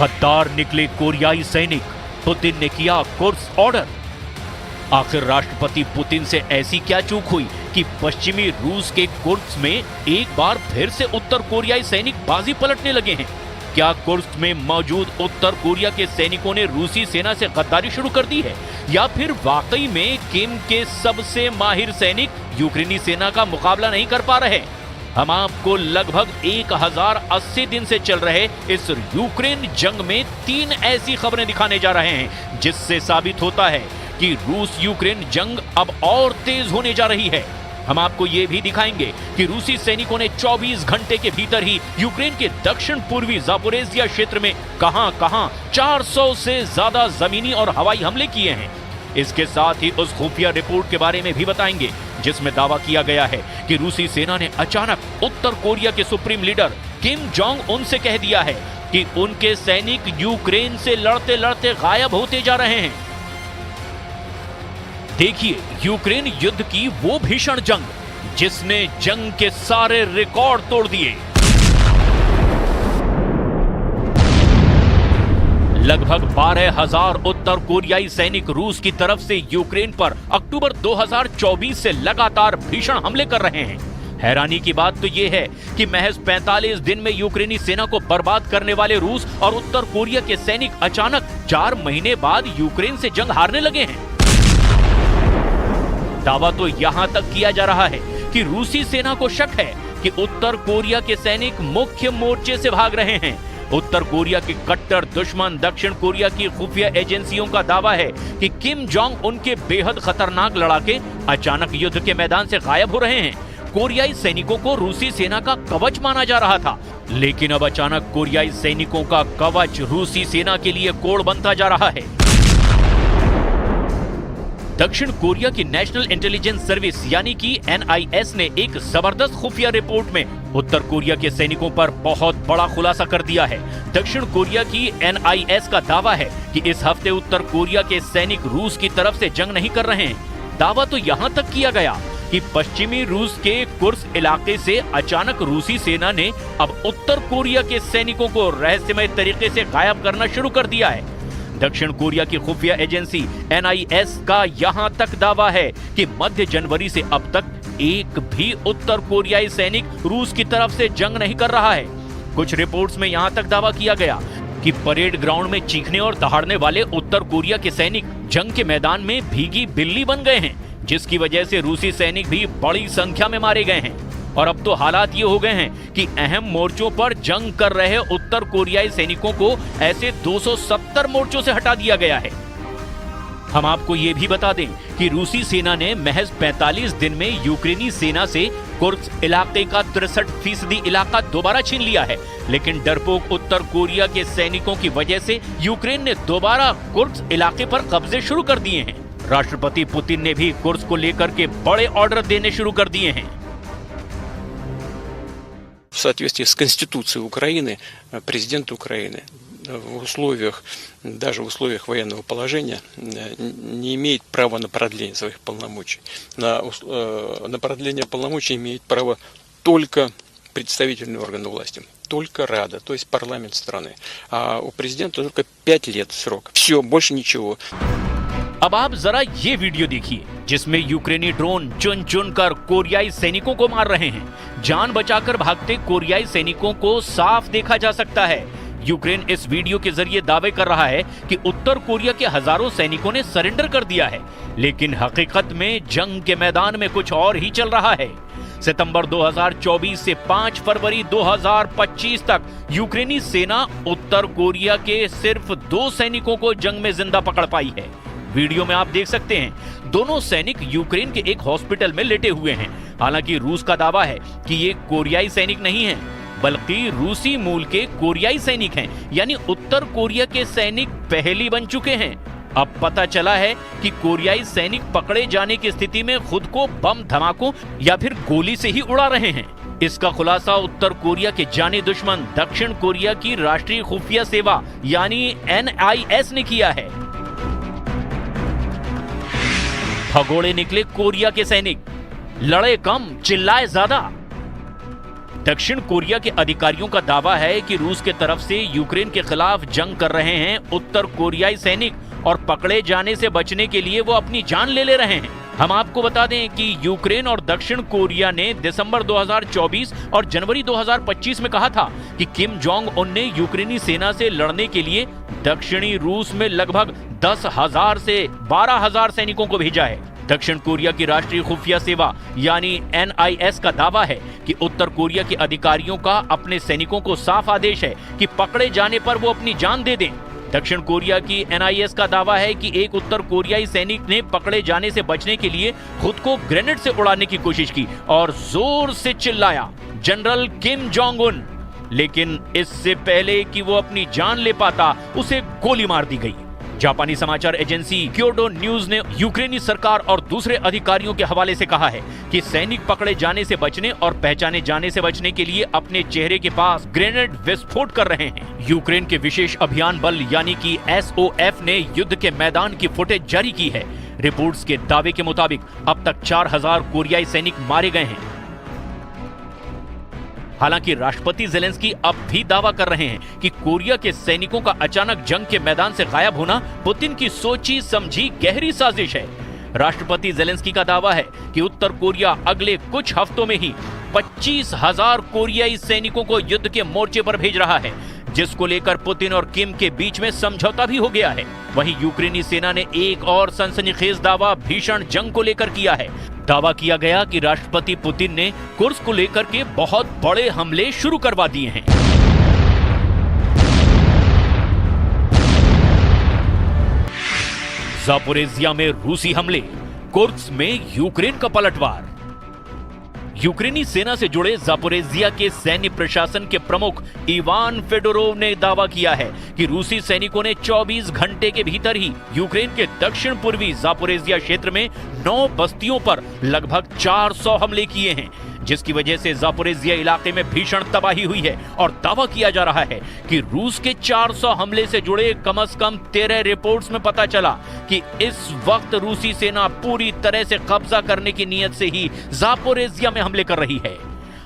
गद्दार निकले कोरियाई सैनिक, पुतिन ने किया कोर्स ऑर्डर। आखिर राष्ट्रपति पुतिन से ऐसी क्या चूक हुई कि पश्चिमी रूस के कुर्स्क में एक बार फिर से उत्तर कोरियाई सैनिक बाजी पलटने लगे हैं? क्या कुर्स्क में मौजूद उत्तर कोरिया के सैनिकों ने रूसी सेना से गद्दारी शुरू कर दी है, या फिर वाकई में किम के सबसे माहिर सैनिक यूक्रेनी सेना का मुकाबला नहीं कर पा रहे? हम आपको लगभग 1080 दिन से चल रहे इस यूक्रेन जंग में 3 ऐसी खबरें दिखाने जा रहे हैं जिससे साबित होता है कि रूस यूक्रेन जंग अब और तेज होने जा रही है। हम आपको ये भी दिखाएंगे कि रूसी सैनिकों ने 24 घंटे के भीतर ही यूक्रेन के दक्षिण पूर्वी जापोरेजिया क्षेत्र में कहां-कहां 400 से ज्यादा जमीनी और हवाई हमले किए हैं। इसके साथ ही उस खुफिया रिपोर्ट के बारे में भी बताएंगे जिसमें दावा किया गया है कि रूसी सेना ने अचानक उत्तर कोरिया के supreme leader Kim Jong Un से कह दिया है कि उनके सैनिक यूक्रेन से लड़ते लड़ते गायब होते जा रहे हैं। देखिए यूक्रेन युद्ध की वो भीषण जंग जिसने जंग के सारे रिकॉर्ड तोड़ दिए। लगभग 12,000 उत्तर कोरियाई सैनिक रूस की तरफ से यूक्रेन पर अक्टूबर 2024 से लगातार भीषण हमले कर रहे हैं। हैरानी की बात तो यह है कि महज 45 दिन में यूक्रेनी सेना को बर्बाद करने वाले रूस और उत्तर कोरिया के सैनिक अचानक 4 महीने बाद यूक्रेन से जंग हारने लगे हैं। दावा तो यहां तक किया जा रहा है कि रूसी सेना को शक है कि उत्तर कोरिया के सैनिक मुख्य मोर्चे से भाग रहे हैं। उत्तर कोरिया के कट्टर दुश्मन दक्षिण कोरिया की खुफिया एजेंसियों का दावा है कि किम जोंग उनके बेहद खतरनाक लड़ाके अचानक युद्ध के मैदान से गायब हो रहे हैं। कोरियाई सैनिकों को रूसी सेना का कवच माना जा रहा था, लेकिन अब अचानक कोरियाई सैनिकों का कवच रूसी सेना के लिए कोड़ बनता जा रहा है। दक्षिण कोरिया की नेशनल इंटेलिजेंस सर्विस यानी कि NIS ने एक जबरदस्त खुफिया रिपोर्ट में उत्तर कोरिया के सैनिकों पर बहुत बड़ा खुलासा कर दिया है। दक्षिण कोरिया की NIS का दावा है कि इस हफ्ते उत्तर कोरिया के सैनिक रूस की तरफ से जंग नहीं कर रहे हैं। दावा तो यहाँ तक किया गया कि पश्चिमी रूस के कुर्स्क इलाके से अचानक रूसी सेना ने अब उत्तर कोरिया के सैनिकों को रहस्यमय तरीके से गायब करना शुरू कर दिया है। दक्षिण कोरिया की खुफिया एजेंसी NIS का यहां तक दावा है कि मध्य जनवरी से अब तक एक भी उत्तर कोरियाई सैनिक रूस की तरफ से जंग नहीं कर रहा है। कुछ रिपोर्ट्स में यहां तक दावा किया गया कि परेड ग्राउंड में चीखने और दहाड़ने वाले उत्तर कोरिया के सैनिक जंग के मैदान में भीगी बिल्ली बन गए हैं, जिसकी वजह से रूसी सैनिक भी बड़ी संख्या में मारे गए हैं। और अब तो हालात ये हो गए हैं कि अहम मोर्चों पर जंग कर रहे उत्तर कोरियाई सैनिकों को ऐसे 270 मोर्चों से हटा दिया गया है। हम आपको ये भी बता दें कि रूसी सेना ने महज 45 दिन में यूक्रेनी सेना से कुर्स्क इलाके का 63% इलाका दोबारा छीन लिया है, लेकिन डरपोक उत्तर कोरिया के सैनिकों की वजह से यूक्रेन ने दोबारा कुर्स्क इलाके पर कब्जे शुरू कर दिए हैं। राष्ट्रपति पुतिन ने भी कुर्स्क को लेकर के बड़े ऑर्डर देने शुरू कर दिए हैं। В соответствии с Конституцией Украины, президент Украины в условиях, даже в условиях военного положения, не имеет права на продление своих полномочий. На продление полномочий имеет право только представительные органы власти, только Рада, то есть парламент страны. А у президента только 5 лет срок. Все, больше ничего. अब आप जरा ये वीडियो देखिए जिसमें यूक्रेनी ड्रोन चुन चुन कर कोरियाई सैनिकों को मार रहे हैं। जान बचाकर भागते कोरियाई सैनिकों को साफ देखा जा सकता है। यूक्रेन इस वीडियो के जरिए दावे कर रहा है कि उत्तर कोरिया के हजारों सैनिकों ने सरेंडर कर दिया है, लेकिन हकीकत में जंग के मैदान में कुछ और ही चल रहा है। सितंबर 2024 से 5 फरवरी 2025 तक यूक्रेनी सेना उत्तर कोरिया के सिर्फ 2 सैनिकों को जंग में जिंदा पकड़ पाई है। वीडियो में आप देख सकते हैं दोनों सैनिक यूक्रेन के एक हॉस्पिटल में लेटे हुए हैं। हालांकि रूस का दावा है कि ये कोरियाई सैनिक नहीं हैं, बल्कि रूसी मूल के कोरियाई सैनिक हैं, यानी उत्तर कोरिया के सैनिक पहले बन चुके हैं। अब पता चला है कि कोरियाई सैनिक पकड़े जाने की स्थिति में खुद को बम धमाकों या फिर गोली से ही उड़ा रहे हैं। इसका खुलासा उत्तर कोरिया के जाने दुश्मन दक्षिण कोरिया की राष्ट्रीय खुफिया सेवा यानी NIS ने किया है। भगोड़े निकले कोरिया के सैनिक, लड़े कम चिल्लाए ज्यादा। दक्षिण कोरिया के अधिकारियों का दावा है कि रूस के तरफ से यूक्रेन के खिलाफ जंग कर रहे हैं उत्तर कोरियाई सैनिक और पकड़े जाने से बचने के लिए वो अपनी जान ले रहे हैं। हम आपको बता दें कि यूक्रेन और दक्षिण कोरिया ने दिसंबर 2024 और जनवरी 2025 में कहा था कि किम जोंग उन ने यूक्रेनी सेना से लड़ने के लिए दक्षिणी रूस में लगभग 10,000 से 12,000 सैनिकों को भेजा है। दक्षिण कोरिया की राष्ट्रीय खुफिया सेवा यानी NIS का दावा है कि उत्तर कोरिया के अधिकारियों का अपने सैनिकों को साफ आदेश है कि पकड़े जाने पर वो अपनी जान दे दें। दक्षिण कोरिया की NIS का दावा है कि एक उत्तर कोरियाई सैनिक ने पकड़े जाने से बचने के लिए खुद को ग्रेनेड से उड़ाने की कोशिश की और जोर से चिल्लाया, जनरल किम जोंग उन। लेकिन इससे पहले कि वो अपनी जान ले पाता, उसे गोली मार दी गई। जापानी समाचार एजेंसी क्योडो न्यूज ने यूक्रेनी सरकार और दूसरे अधिकारियों के हवाले से कहा है कि सैनिक पकड़े जाने से बचने और पहचाने जाने से बचने के लिए अपने चेहरे के पास ग्रेनेड विस्फोट कर रहे हैं। यूक्रेन के विशेष अभियान बल यानी कि SOF ने युद्ध के मैदान की फुटेज जारी की है। रिपोर्ट्स के दावे के मुताबिक अब तक 4,000 कोरियाई सैनिक मारे गए हैं। हालांकि राष्ट्रपति ज़ेलेंस्की अब भी दावा कर रहे हैं कि कोरिया के सैनिकों का अचानक जंग के मैदान से गायब होना पुतिन की सोची समझी गहरी साजिश है। राष्ट्रपति ज़ेलेंस्की का दावा है कि उत्तर कोरिया अगले कुछ हफ्तों में ही 25,000 कोरियाई सैनिकों को युद्ध के मोर्चे पर भेज रहा है, जिसको लेकर पुतिन और किम के बीच में समझौता भी हो गया है। वहीं यूक्रेनी सेना ने एक और सनसनीखेज दावा भीषण जंग को लेकर किया है। दावा किया गया कि राष्ट्रपति पुतिन ने कुर्स्क को लेकर के बहुत बड़े हमले शुरू करवा दिए हैं। ज़ापोरिज़िया में रूसी हमले, कुर्स्क में यूक्रेन का पलटवार। यूक्रेनी सेना से जुड़े ज़ापोरिज़िया के सैन्य प्रशासन के प्रमुख इवान फेडोरोव ने दावा किया है कि रूसी सैनिकों ने 24 घंटे के भीतर ही यूक्रेन के दक्षिण पूर्वी ज़ापोरिज़िया क्षेत्र में 9 बस्तियों पर लगभग 400 हमले किए हैं, जिसकी वजह से ज़ापोरिज़िया इलाके में भीषण तबाही हुई है। और दावा किया जा रहा है कि रूस के 400 हमले से जुड़े कम से कम 13 रिपोर्ट्स में पता चला कि इस वक्त रूसी सेना पूरी तरह से कब्जा करने की नीयत से ही ज़ापोरिज़िया में हमले कर रही है।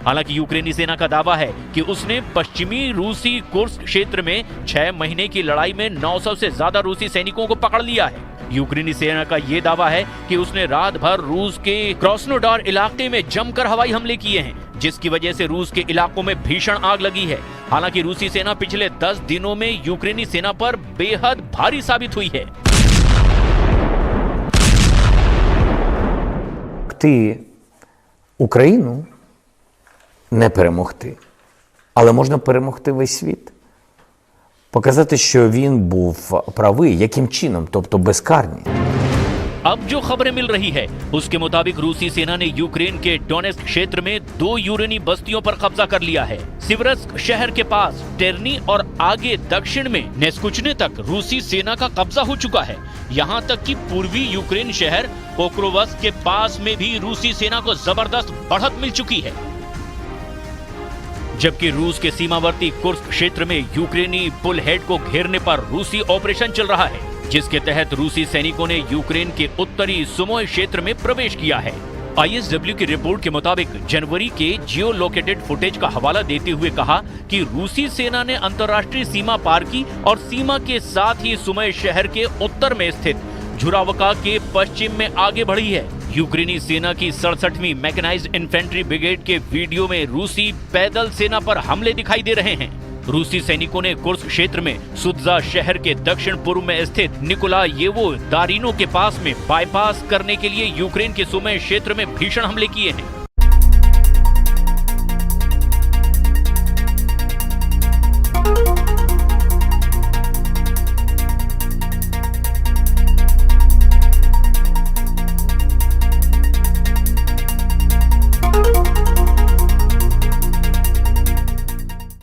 हालांकि यूक्रेनी सेना का दावा है कि उसने पश्चिमी रूसी कुर्स्क क्षेत्र में 6 महीने की लड़ाई में 900 से ज्यादा रूसी सैनिकों को पकड़ लिया है। यूक्रेनी सेना का यह दावा है कि उसने रात भर रूस के क्रास्नोडार इलाके में जमकर हवाई हमले किए हैं, जिसकी वजह से रूस के इलाकों में भीषण आग लगी है। हालांकि रूसी सेना पिछले 10 दिनों में यूक्रेनी सेना पर बेहद भारी साबित हुई है। Україну не перемогти, але можна перемогти весь світ. Показати, що він був правий, яким чином, тобто безкарні. अब जो खबरें मिल रही है उसके मुताबिक रूसी सेना ने यूक्रेन के डोनेस्क क्षेत्र में 2 यूरेनी बस्तियों पर कब्जा कर लिया है। सिवरस्क शहर के पास टेरनी और आगे दक्षिण में नेस्कुचने तक रूसी सेना का कब्जा हो चुका है। यहाँ तक कि पूर्वी यूक्रेन शहर पोक्रोवस्क के पास में भी रूसी सेना को जबरदस्त बढ़त मिल चुकी है। जबकि रूस के सीमावर्ती कुर्स्क क्षेत्र में यूक्रेनी बुलहेड को घेरने पर रूसी ऑपरेशन चल रहा है, जिसके तहत रूसी सैनिकों ने यूक्रेन के उत्तरी सुमोय क्षेत्र में प्रवेश किया है। ISW की रिपोर्ट के मुताबिक जनवरी के जियो लोकेटेड फुटेज का हवाला देते हुए कहा कि रूसी सेना ने अंतर्राष्ट्रीय सीमा पार की और सीमा के साथ ही सुमय शहर के उत्तर में स्थित झुरावका के पश्चिम में आगे बढ़ी है। यूक्रेनी सेना की 67वीं मैकेनाइज्ड इन्फेंट्री ब्रिगेड के वीडियो में रूसी पैदल सेना पर हमले दिखाई दे रहे हैं। रूसी सैनिकों ने कुर्स्क क्षेत्र में सुद्जा शहर के दक्षिण पूर्व में स्थित निकोलायेवो दारिनो के पास में बाईपास करने के लिए यूक्रेन के सुमय क्षेत्र में भीषण हमले किए हैं।